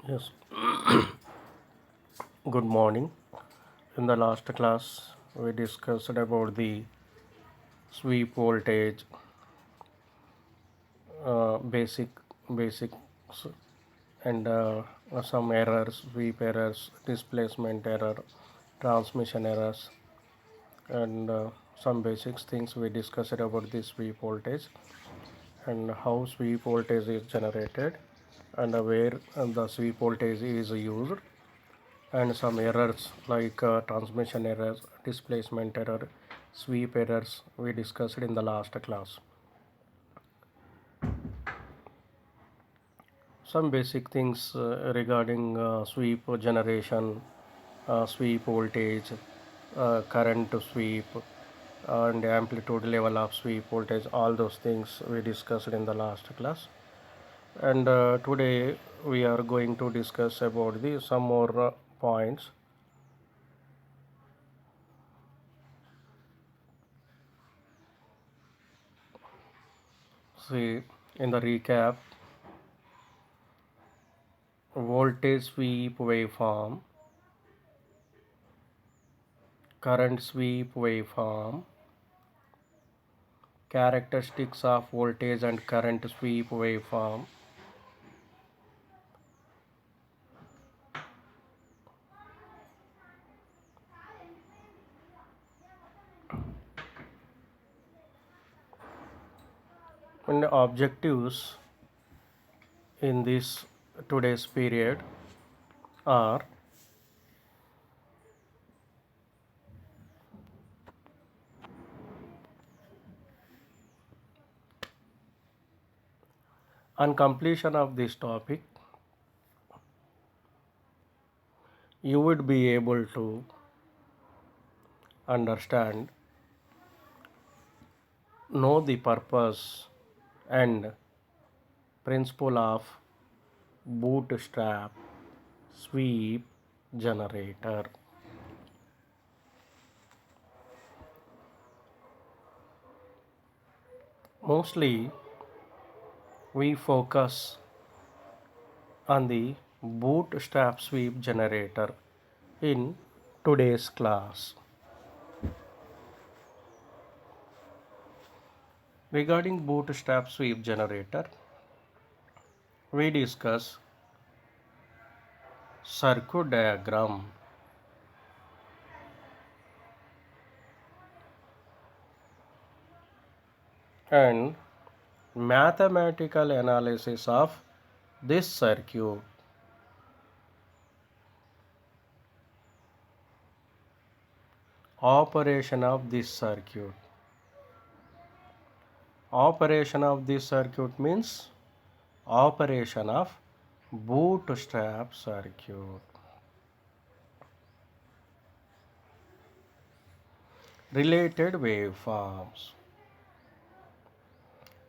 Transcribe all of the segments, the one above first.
Yes, good morning. In the last class, we discussed about the sweep voltage, basic basics, and some errors, sweep errors, displacement error, transmission errors, and some basics things we discussed about the sweep voltage and how sweep voltage is generated and where the sweep voltage is used and some errors like transmission errors, displacement error, sweep errors we discussed in the last class. Some basic things regarding sweep generation, sweep voltage, current sweep, and amplitude level of sweep voltage. All those things we discussed in the last class. And today we are going to discuss about the some more points. See, in the recap, voltage sweep waveform, current sweep waveform, characteristics of voltage and current sweep waveform, and objectives in this today's period are on completion of this topic you would be able to understand, know the purpose and principle of bootstrap sweep generator. Mostly we focus on the bootstrap sweep generator in today's class. Regarding bootstrap sweep generator, we discuss circuit diagram and mathematical analysis of this circuit. Operation of this circuit. Operation of this circuit means operation of bootstrap circuit. Related waveforms.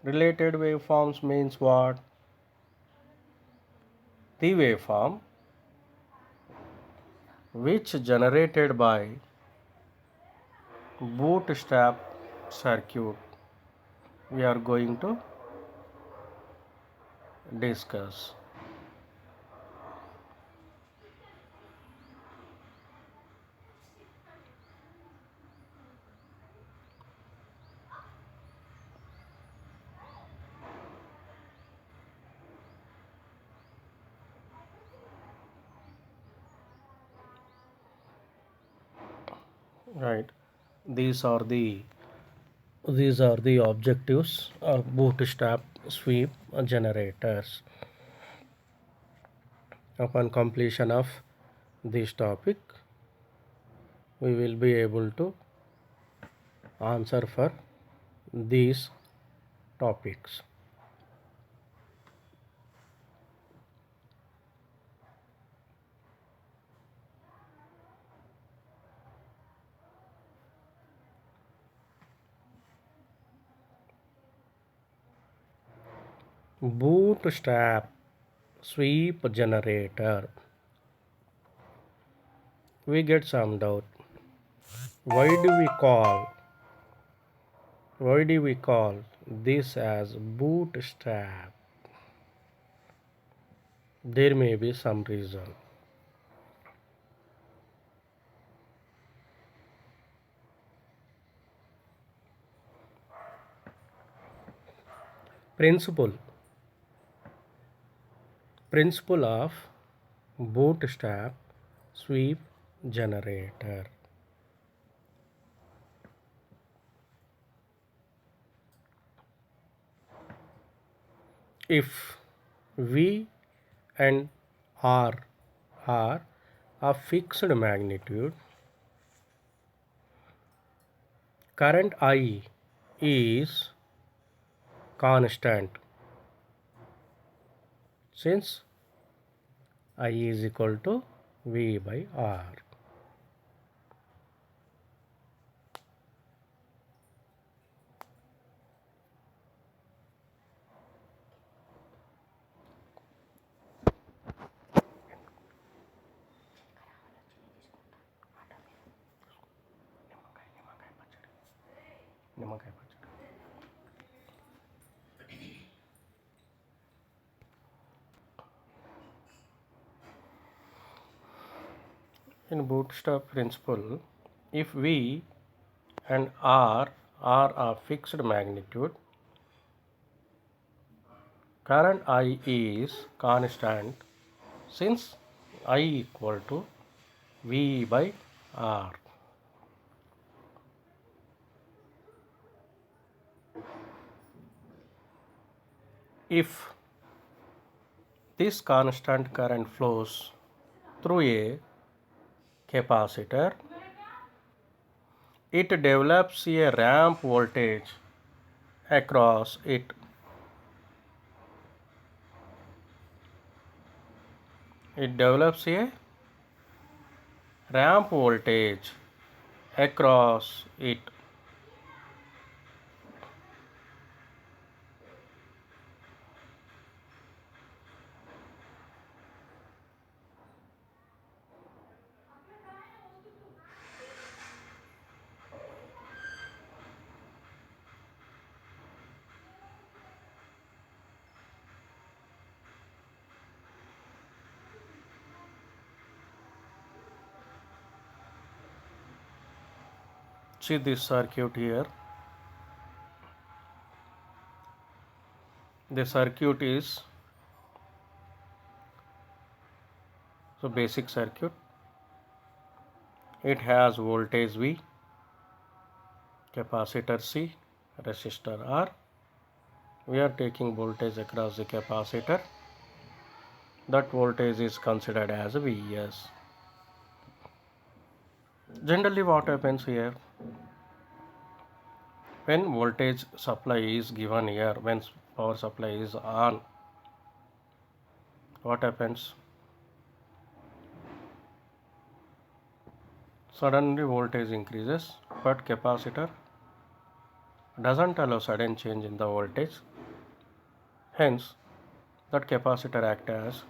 Related waveforms means what? The waveform which generated by bootstrap circuit we are going to discuss. Right. These are the these are the objectives of bootstrap sweep generators. Upon completion of this topic, we will be able to answer for these topics. Bootstrap sweep generator. We get some doubt. Why do we call why do we call this as bootstrap? There may be some reason. Principle of bootstrap sweep generator. If V and R are of fixed magnitude, current I is constant since I is equal to V by R. In bootstrap principle, if V and R are of fixed magnitude, current I is constant since I equal to V by R. If this constant current flows through a capacitor, it develops a ramp voltage across it. It develops a ramp voltage across it. See this circuit here. The circuit is basic circuit. It has voltage V, capacitor C, resistor R. We are taking voltage across the capacitor. That voltage is considered as Vs. Generally, what happens here? When voltage supply is given here, when power supply is on, what happens? Suddenly voltage increases, but capacitor doesn't allow sudden change in the voltage. Hence, that capacitor acts as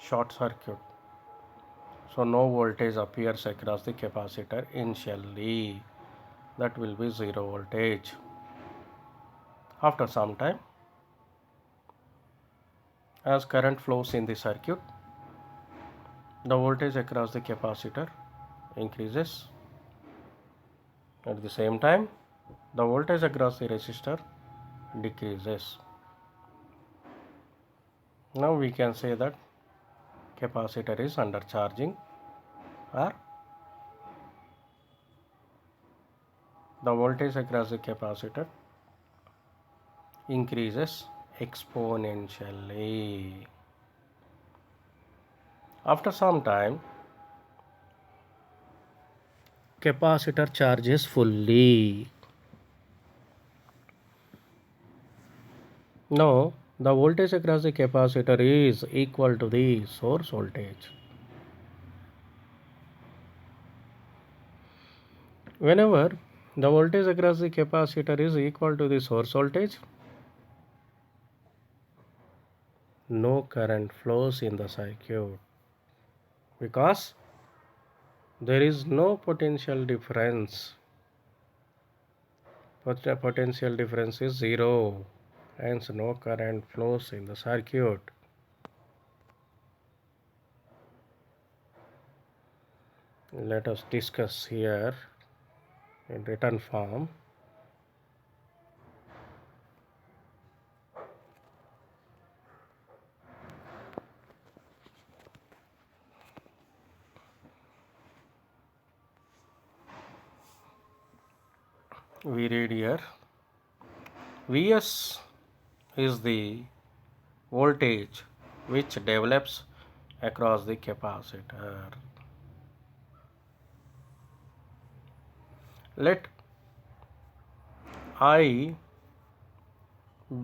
short circuit. So no voltage appears across the capacitor initially. That will be zero voltage. After some time, as current flows in the circuit, the voltage across the capacitor increases. At the same time, the voltage across the resistor decreases. Now we can say that capacitor is under charging, or the voltage across the capacitor increases exponentially. After some time, capacitor charges fully. Now, the voltage across the capacitor is equal to the source voltage. Whenever the voltage across the capacitor is equal to the source voltage, no current flows in the circuit because there is no potential difference. Potential difference is zero, hence no current flows in the circuit. Let us discuss here in written form. We read here, Vs is the voltage which develops across the capacitor. Let I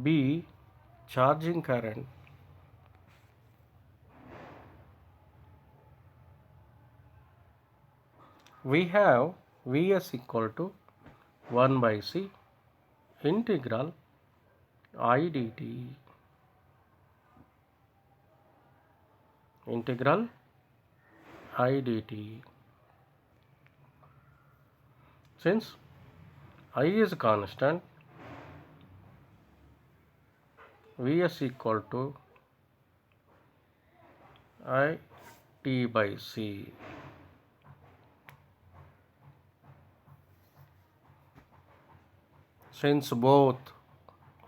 be charging current we have Vs equal to 1 by C integral I dt. Integral I dt. Since I is constant, Vs equal to I t by C. Since both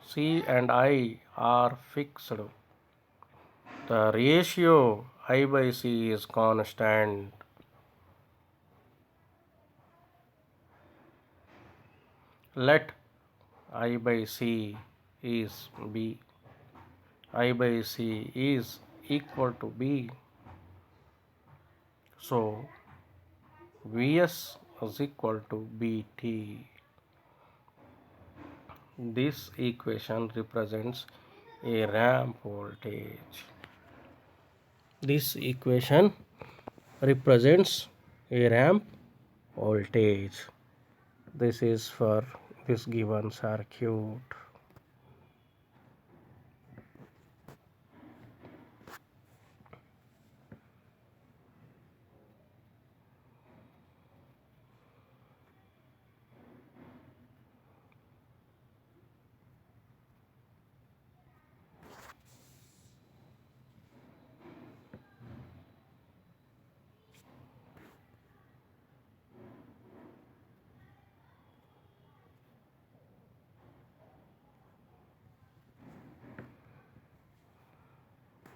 C and I are fixed, the ratio I by C is constant. Let I by C is B. I by C is equal to B. So Vs is equal to Bt. This equation represents a ramp voltage. This equation represents a ramp voltage. This is for this given circuit.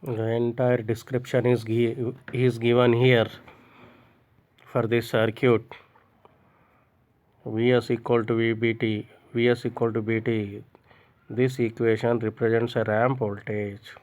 The entire description is given here for this circuit. Vs equal to Vbt, Vs equal to Bt. This equation represents a ramp voltage.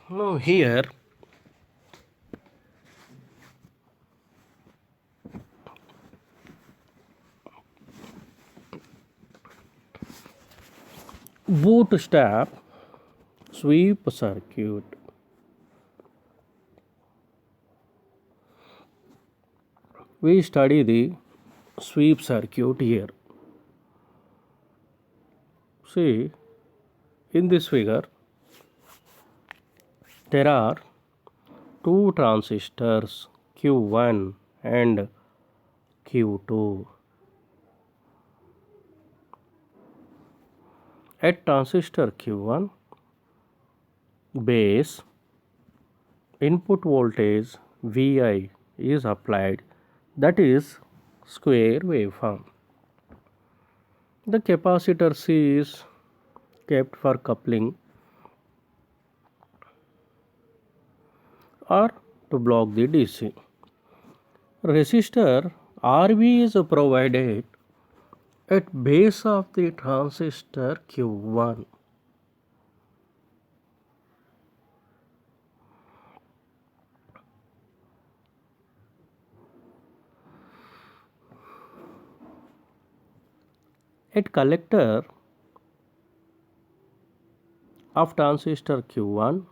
Now here bootstrap sweep circuit. We study the sweep circuit here. See, in this figure there are two transistors Q1 and Q2. At transistor Q1 base, input voltage Vi is applied, that is square waveform. The capacitor C is kept for coupling or to block the DC. Resistor RV is provided at base of the transistor Q1. At collector of transistor Q1,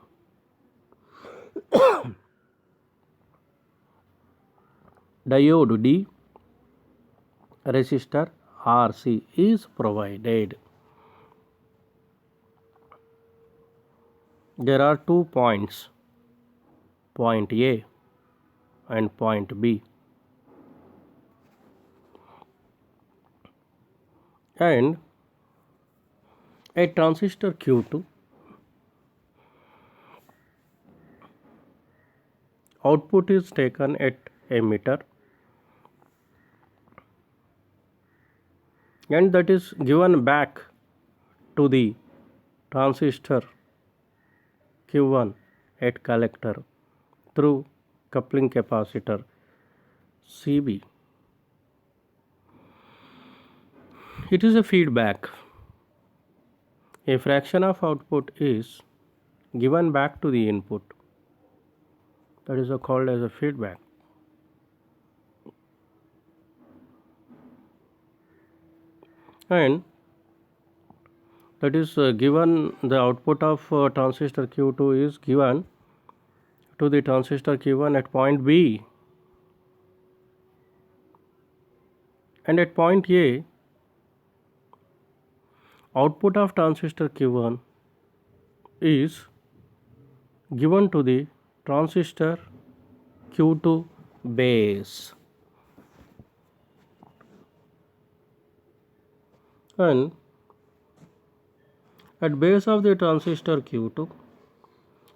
diode D resistor RC is provided. There are 2 points, point A and point B, and a transistor Q2 output is taken at emitter and that is given back to the transistor Q1 at collector through coupling capacitor CB. It is a feedback. A fraction of output is given back to the input. That is called as a feedback. And that is given, the output of transistor Q2 is given to the transistor Q1 at point B, and at point A output of transistor Q1 is given to the transistor Q2 base, and at base of the transistor Q2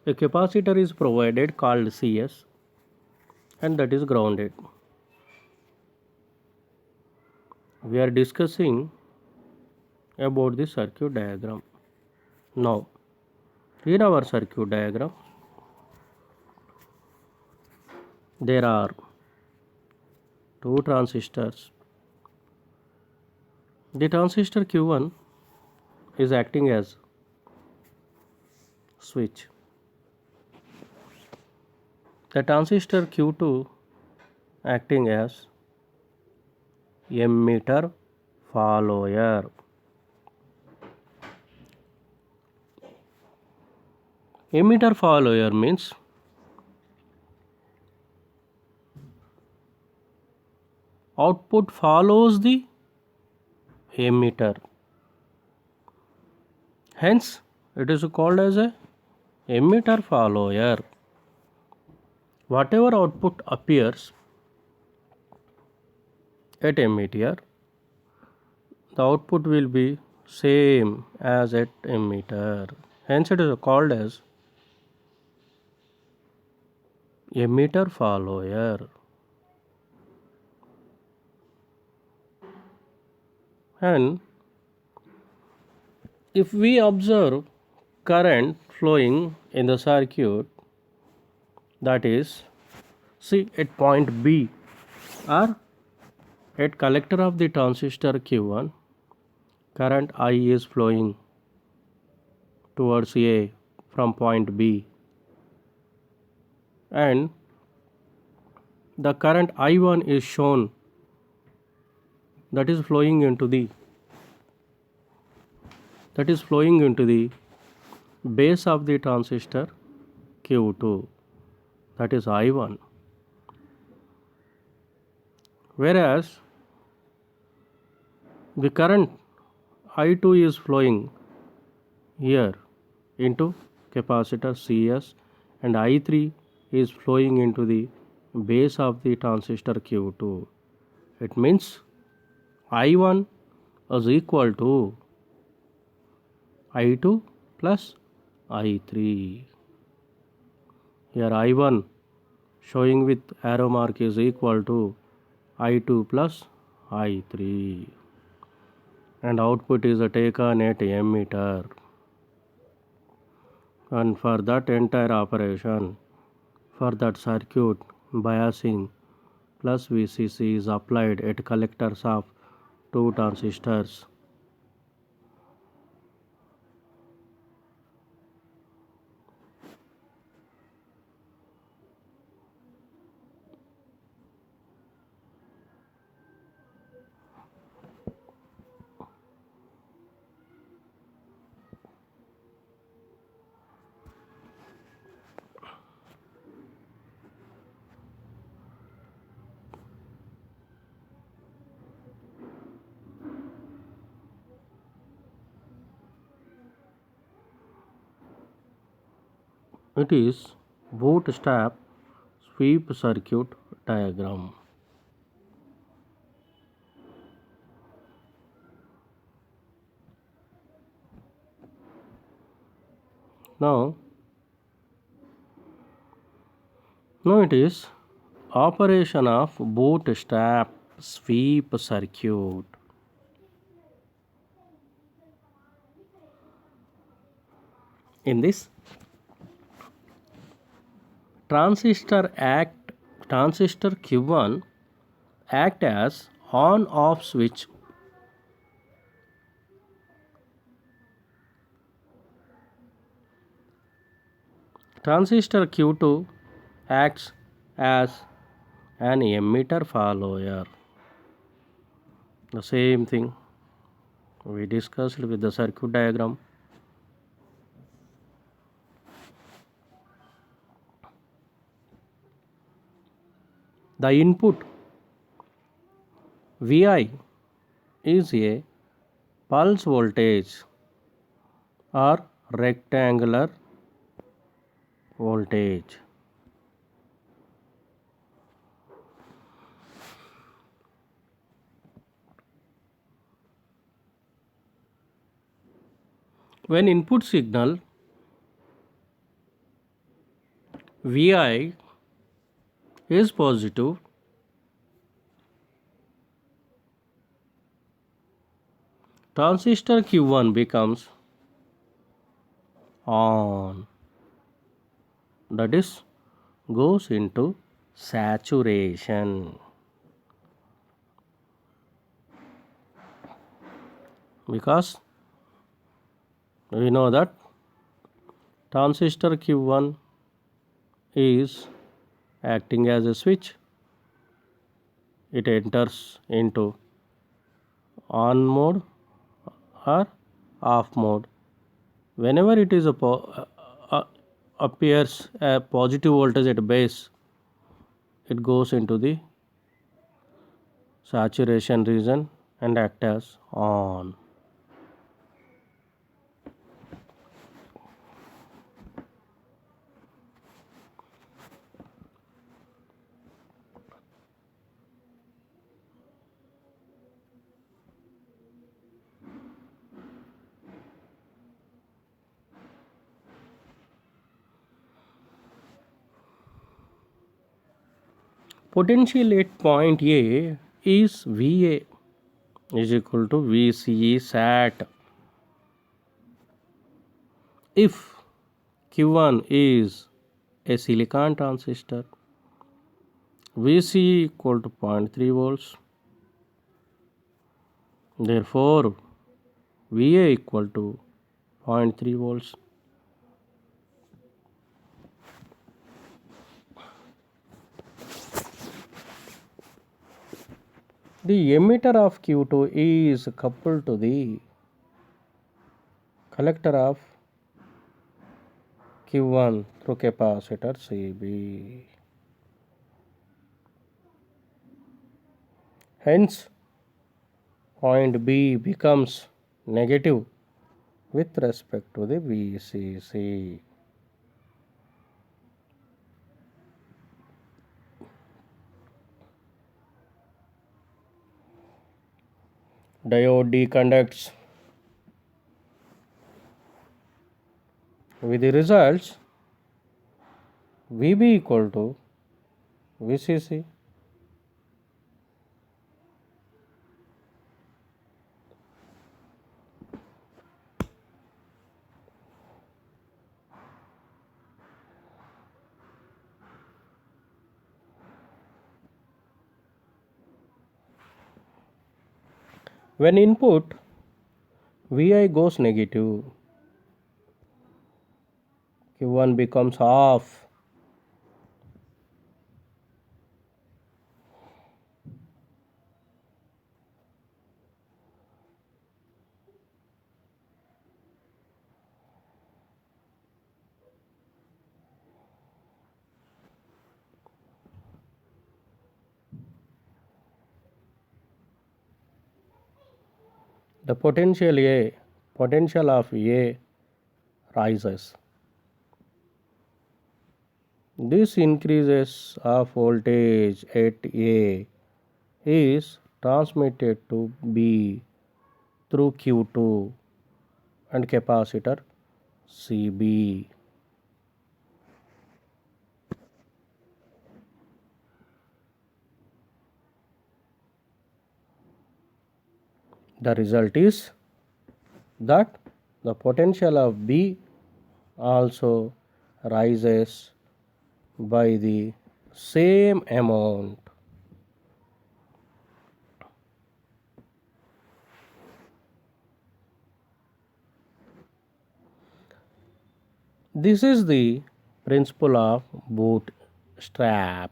a capacitor is provided called CS, and that is grounded. We are discussing about the circuit diagram. Now, in our circuit diagram, there are two transistors. The transistor Q1 is acting as switch. The transistor Q2 acting as emitter follower. Emitter follower means output follows the emitter. Hence, it is called as a emitter follower. Whatever output appears at emitter, the output will be same as at emitter. Hence, it is called as emitter follower. And if we observe current flowing in the circuit, that is, see at point B or at collector of the transistor Q1, current I is flowing towards A from point B, and the current I1 is shown, that is flowing into the base of the transistor Q2, that is I1, whereas the current I2 is flowing here into capacitor CS, and I3 is flowing into the base of the transistor Q2. It means I1 is equal to I2 plus I3. Here I1 showing with arrow mark is equal to I2 plus I3, and output is taken at emitter. And for that entire operation, for that circuit, biasing plus VCC is applied at collectors of two transistors. It is bootstrap sweep circuit diagram. Now, now it is operation of bootstrap sweep circuit. In this transistor act transistor Q1 act as on off switch. Transistor Q2 acts as an emitter follower. The same thing we discussed with the circuit diagram. The input Vi is a pulse voltage or rectangular voltage. When input signal Vi is positive, transistor Q1 becomes on, that is, goes into saturation, because we know that transistor Q1 is acting as a switch. It enters into on mode or off mode. Whenever it is appears a positive voltage at base, it goes into the saturation region and act as on. Potential at point A is VA is equal to VCE SAT. If Q1 is a silicon transistor, VCE equal to 0.3 volts. Therefore, VA equal to 0.3 volts. The emitter of Q2 is coupled to the collector of Q1 through capacitor CB. Hence, point B becomes negative with respect to the VCC. Diode deconducts with the results VB equal to VCC. When input Vi goes negative, Q1 becomes off. The potential of A rises. This increases of voltage at A is transmitted to B through Q2 and capacitor CB. The result is that the potential of B also rises by the same amount. This is the principle of bootstrap.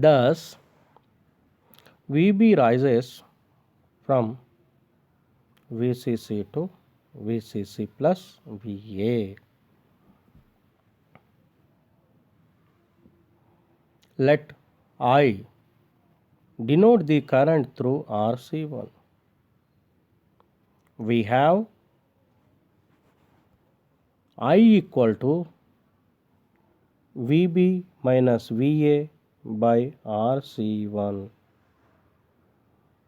Thus, VB rises from VCC to VCC plus VA. Let I denote the current through RC1. We have I equal to VB minus VA by RC1,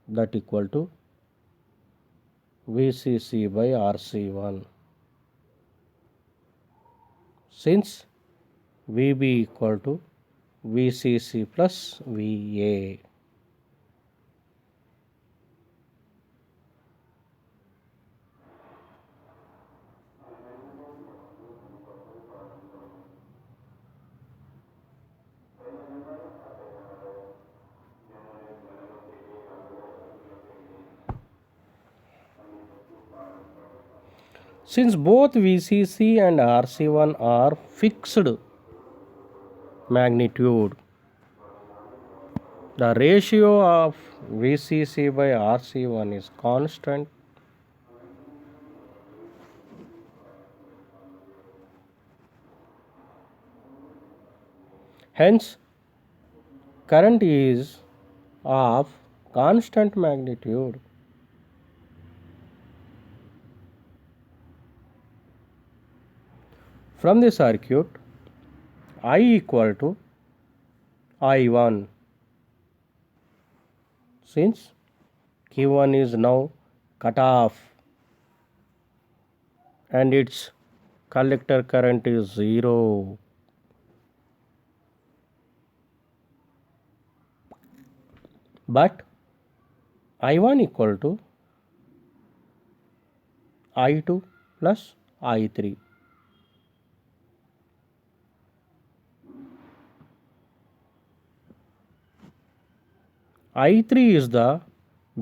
that equal to VCC by RC1. Since VB equal to VCC plus VA. Since both VCC and RC1 are fixed magnitude, the ratio of VCC by RC1 is constant. Hence, current is of constant magnitude. From the circuit, I equal to I1, since Q1 is now cut off and its collector current is 0. But I1 equal to I2 plus I3. I3 is the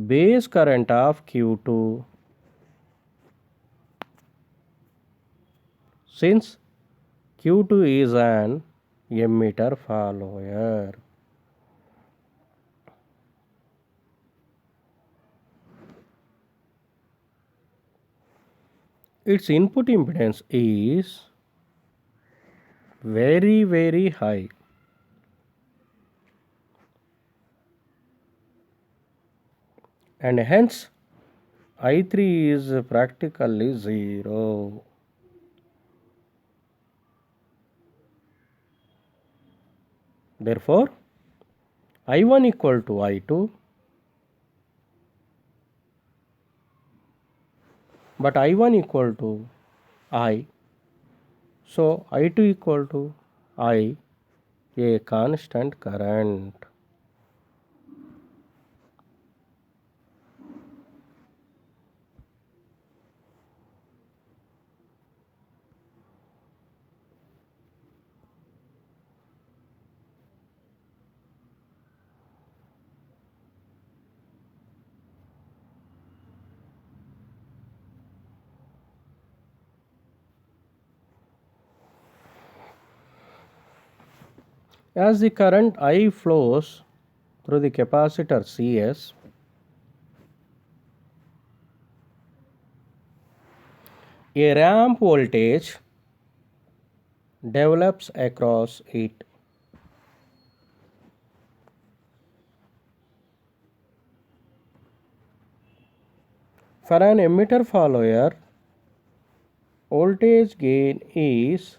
base current of Q2. Since Q2 is an emitter follower. Its input impedance is very high. And hence I3 is practically 0. Therefore, I1 equal to I2, but I1 equal to I, so I2 equal to I, a constant current. As the current I flows through the capacitor Cs, a ramp voltage develops across it. For an emitter follower, voltage gain is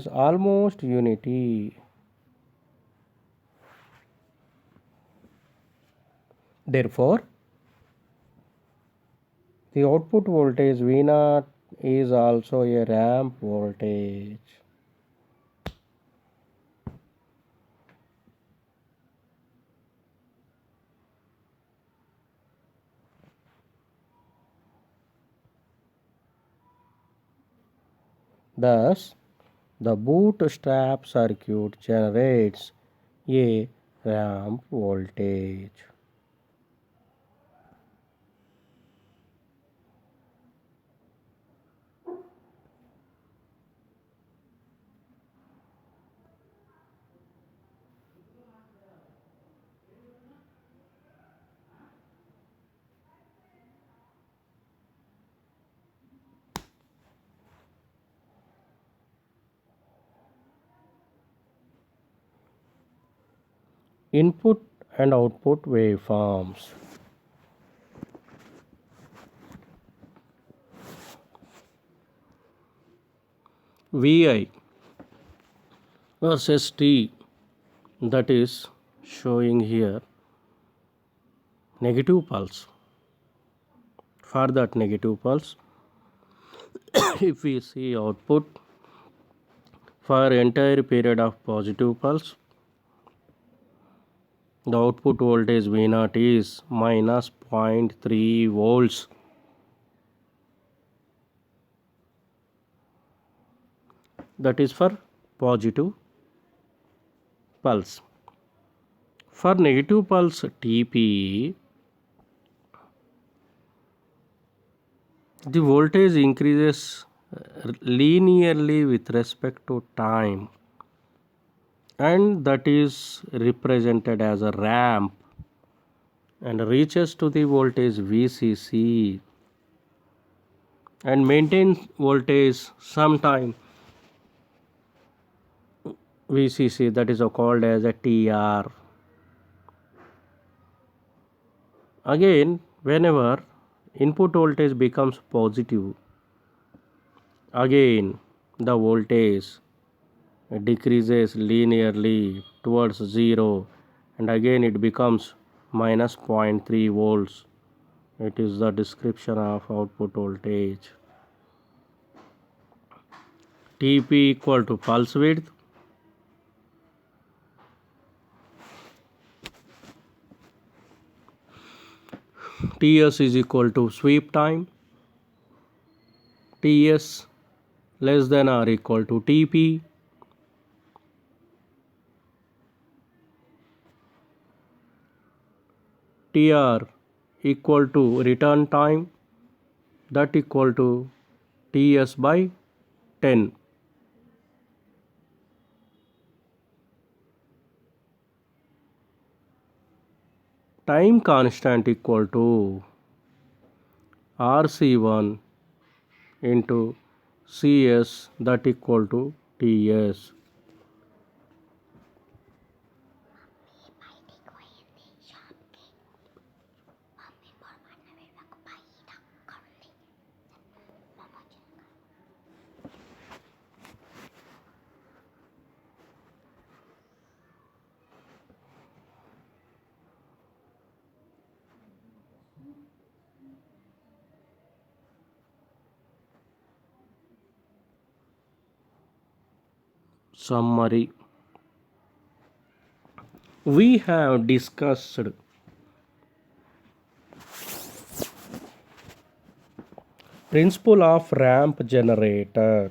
almost unity. Therefore, the output voltage V0 is also a ramp voltage. Thus, the bootstrap circuit generates a ramp voltage. Input and output waveforms. Vi versus T, that is showing here negative pulse. For that negative pulse, if we see output for entire period of positive pulse, the output voltage V0 is minus 0.3 volts. That is for positive pulse. For negative pulse TP, the voltage increases linearly with respect to time, and that is represented as a ramp and reaches to the voltage VCC and maintains voltage sometime VCC, that is called as a TR. Again, whenever input voltage becomes positive, again the voltage decreases linearly towards 0, and again it becomes minus 0.3 volts. It is the description of output voltage. TP equal to pulse width, TS is equal to sweep time, TS less than or equal to TP, TR equal to return time, that equal to TS by 10. Time constant equal to RC1 into CS, that equal to TS. Summary. We have discussed principle of ramp generator.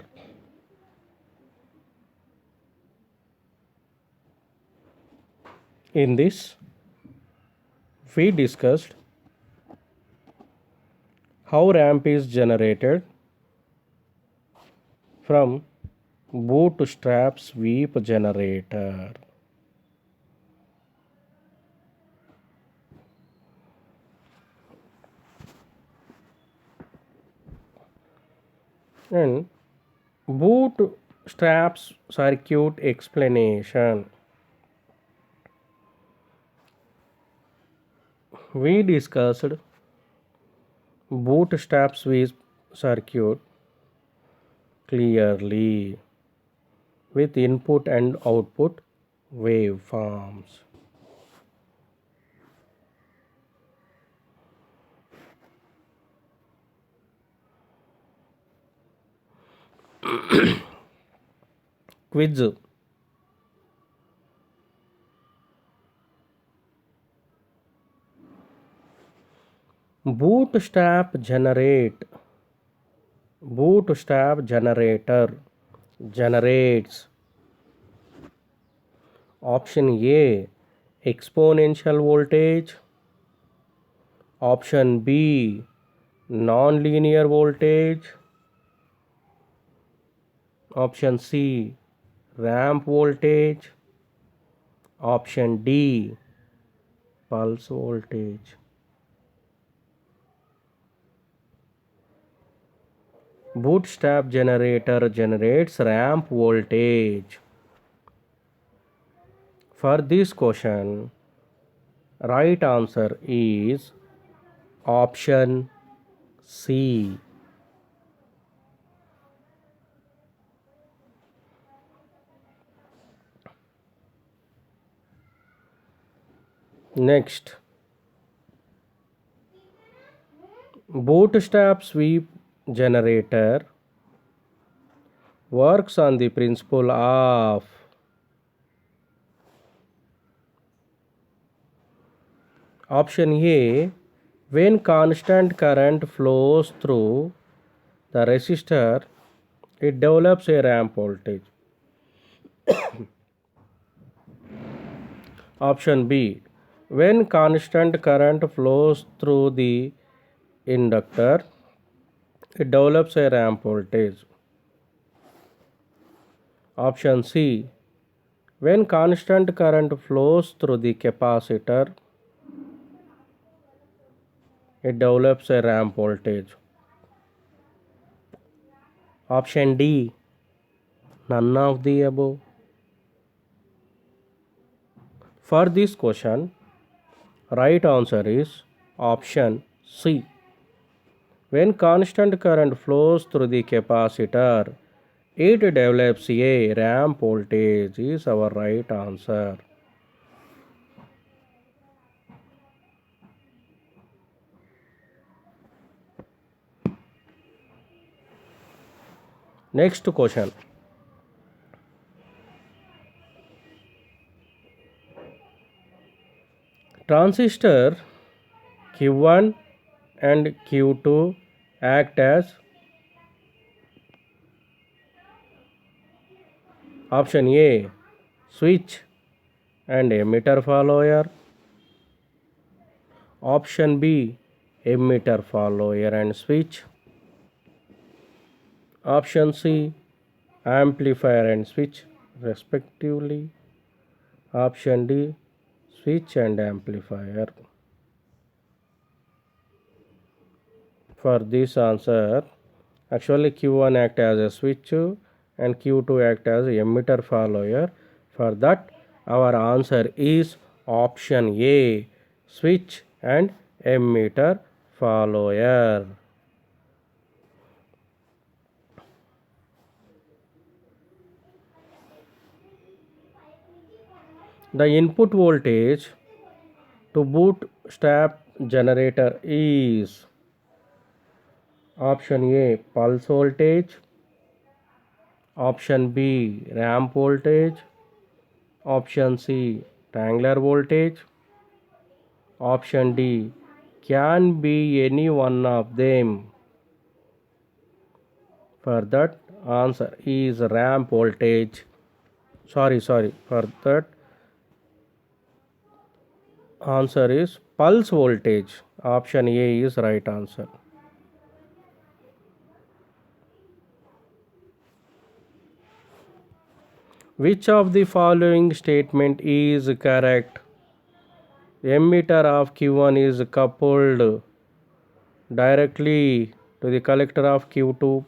In this, We discussed how ramp is generated from bootstrap sweep generator. And bootstrap circuit explanation. We discussed bootstrap sweep circuit clearly with input and output waveforms. Quiz. Bootstrap generator generates option A exponential voltage, option B non-linear voltage, option C ramp voltage, option D pulse voltage. Bootstrap generator generates ramp voltage. For this question, right answer is option C. Next, bootstrap sweep generator works on the principle of option A, when constant current flows through the resistor, it develops a ramp voltage. Option B, when constant current flows through the inductor, it develops a ramp voltage. Option C, when constant current flows through the capacitor, it develops a ramp voltage. Option D, none of the above. For this question, right answer is option C. When constant current flows through the capacitor, it develops a ramp voltage is our right answer. Next question. Transistor Q1 and Q2 act as option A switch and emitter follower, option B emitter follower and switch, option C amplifier and switch respectively, option D switch and amplifier. For this answer, actually Q1 act as a switch and Q2 act as a emitter follower. For that, our answer is option A switch and emitter follower. The input voltage to bootstrap generator is option A pulse voltage, option B ramp voltage, option C triangular voltage, option D can be any one of them. For that answer is ramp voltage. For that answer is Pulse voltage. Option A is right answer. Which of the following statement is correct? Emitter of Q1 is coupled directly to the collector of Q2.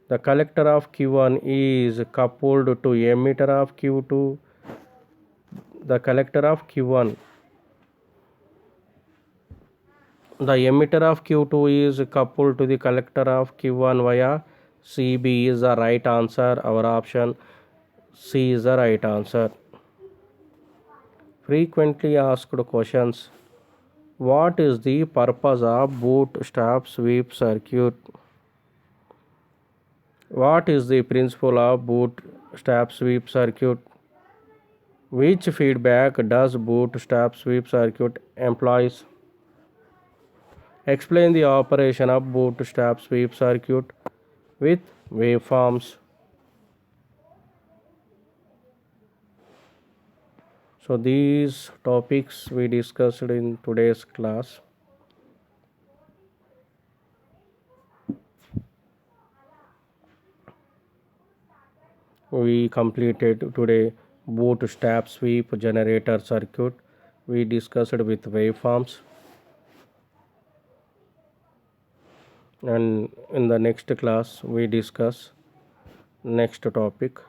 The collector of Q1 is coupled to emitter of Q2. The collector of Q1. The emitter of Q2 is coupled to the collector of Q1 via CB is the right answer. Our option C is the right answer. Frequently asked questions. What is the purpose of bootstrap sweep circuit? What is the principle of bootstrap sweep circuit? Which feedback does bootstrap sweep circuit employs? Explain the operation of bootstrap sweep circuit with waveforms. So these topics we discussed in today's class. We completed today bootstrap sweep generator circuit. We discussed with waveforms. And in the next class we discuss next topic.